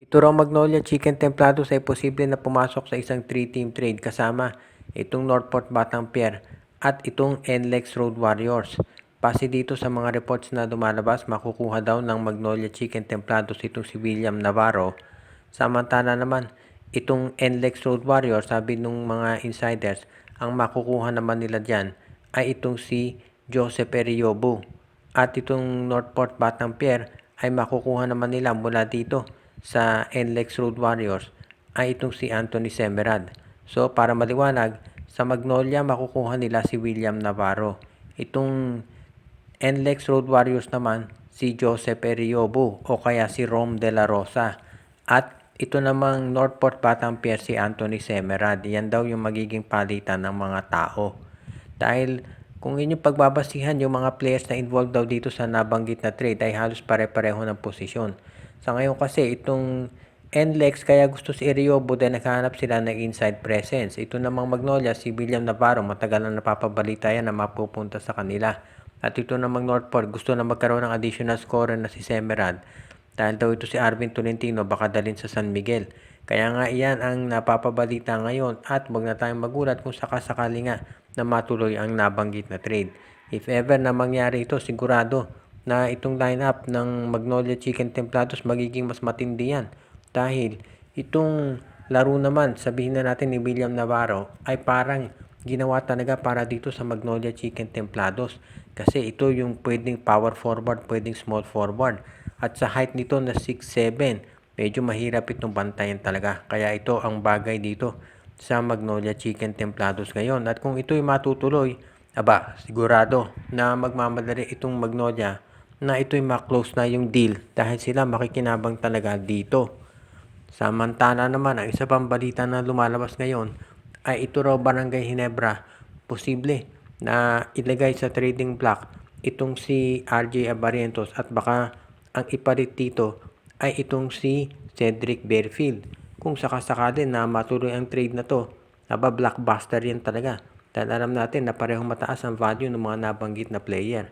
Ito raw Magnolia Chicken Templados ay posible na pumasok sa isang 3-team trade kasama itong Northport Batang Pier at itong NLEX Road Warriors. Base dito sa mga reports na lumalabas, makukuha daw ng Magnolia Chicken Templados itong si William Navarro. Samantala naman, itong NLEX Road Warriors, sabi ng mga insiders, ang makukuha naman nila dyan ay itong si Joseph Eriobu. At itong Northport Batang Pier ay makukuha naman nila mula dito sa NLEX Road Warriors ay itong si Anthony Semerad. So para maliwanag, sa Magnolia makukuha nila si William Navarro. Itong NLEX Road Warriors naman si Joseph Eriobu o kaya si Rom De La Rosa. At ito namang Northport Batang Pier si Anthony Semerad. Yan daw yung magiging palitan ng mga tao. Dahil kung inyong pagbabasihan yung mga players na involved daw dito sa nabanggit na trade ay halos pare-pareho ng posisyon. Sa ngayon kasi itong NLEX kaya gusto si Eriobo dahil naghahanap sila ng inside presence. Ito namang Magnolia, si William Navarro, matagal na napapabalita yan na mapupunta sa kanila. At ito namang Northport, gusto na magkaroon ng additional scorer na si Semerad. Dahil daw ito si Arvin Tolentino, baka dalhin sa San Miguel. Kaya nga iyan ang napapabalita ngayon at huwag na tayong magulat kung sakasakali nga na matuloy ang nabanggit na trade. If ever na mangyari ito, sigurado na itong lineup ng Magnolia Chicken Templados magiging mas matindi yan. Dahil itong laro naman, sabihin na natin ni William Navarro, ay parang ginawa talaga para dito sa Magnolia Chicken Templados. Kasi ito yung pwedeng power forward, pwedeng small forward. At sa height nito na 6'7", medyo mahirap itong bantayan talaga. Kaya ito ang bagay dito sa Magnolia Chicken Templados ngayon. At kung ito'y matutuloy, sigurado na magmamadali itong Magnolia na ito'y ma-close na yung deal dahil sila makikinabang talaga dito. Samantala naman, ang isa pang balita na lumalabas ngayon ay ito raw Barangay Ginebra, posible na ilagay sa trading block itong si RJ Abarientos at baka ang ipalit dito ay itong si Cedric Berfield. Kung sakasakali na matuloy ang trade na to, blockbuster yan talaga. Dahil alam natin na parehong mataas ang value ng mga nabanggit na player.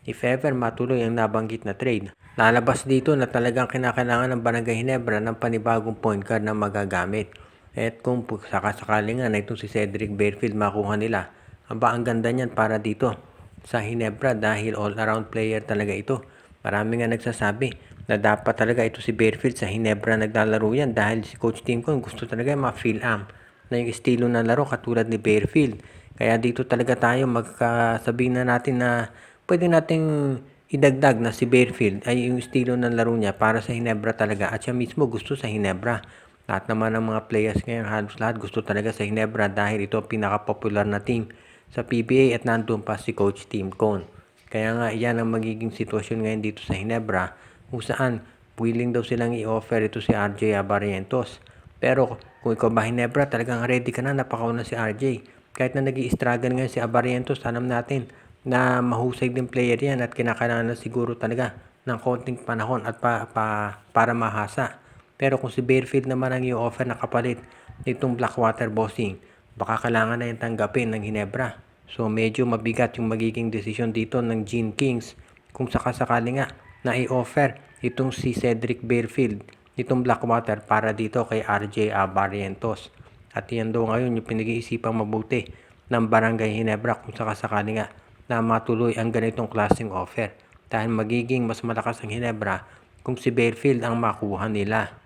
If ever matuloy ang nabanggit na trade, lalabas dito na talagang kinakailangan ng Barangay Ginebra ng panibagong point guard na magagamit. At kung sakasakali nga na itong si Cedric Berfield makuha nila, ang ganda niyan para dito sa Ginebra dahil all-around player talaga ito. Marami nga nagsasabi na dapat talaga ito si Berfield sa Ginebra naglalaro yan dahil si Coach Tim Con gusto talaga ma-feel na yung estilo ng laro katulad ni Berfield. Kaya dito talaga tayo magkasabihin na natin na pwede nating idagdag na si Berfield ay yung estilo ng laro niya para sa Ginebra talaga at siya mismo gusto sa Ginebra. Lahat naman ng mga players ngayon, halos lahat gusto talaga sa Ginebra dahil ito pinaka-popular na team sa PBA at nandun pa si Coach Tim Con. Kaya nga yan ang magiging sitwasyon ngayon dito sa Ginebra kung saan willing daw silang i-offer ito si RJ Abarientos. Pero kung ikaw ba Ginebra, talagang ready ka na, napakauna si RJ. Kahit na nag-i-struggle ngayon si Abarientos, alam natin na mahusay din player yan at kinakailangan na siguro talaga ng konting panahon at para mahasa. Pero kung si Berfield naman ang i-offer na kapalit nitong Blackwater Bossing, baka kailangan na yung tanggapin ng Ginebra. So medyo mabigat yung magiging desisyon dito ng Gene Kings kung sakasakali nga na i-offer itong si Cedric Berfield itong Blackwater para dito kay RJ Abarientos. At yan daw ngayon yung pinag-iisipang mabuti ng Barangay Ginebra kung sakasakali nga na matuloy ang ganitong klaseng offer. Dahil magiging mas malakas ang Ginebra kung si Berfield ang makuha nila.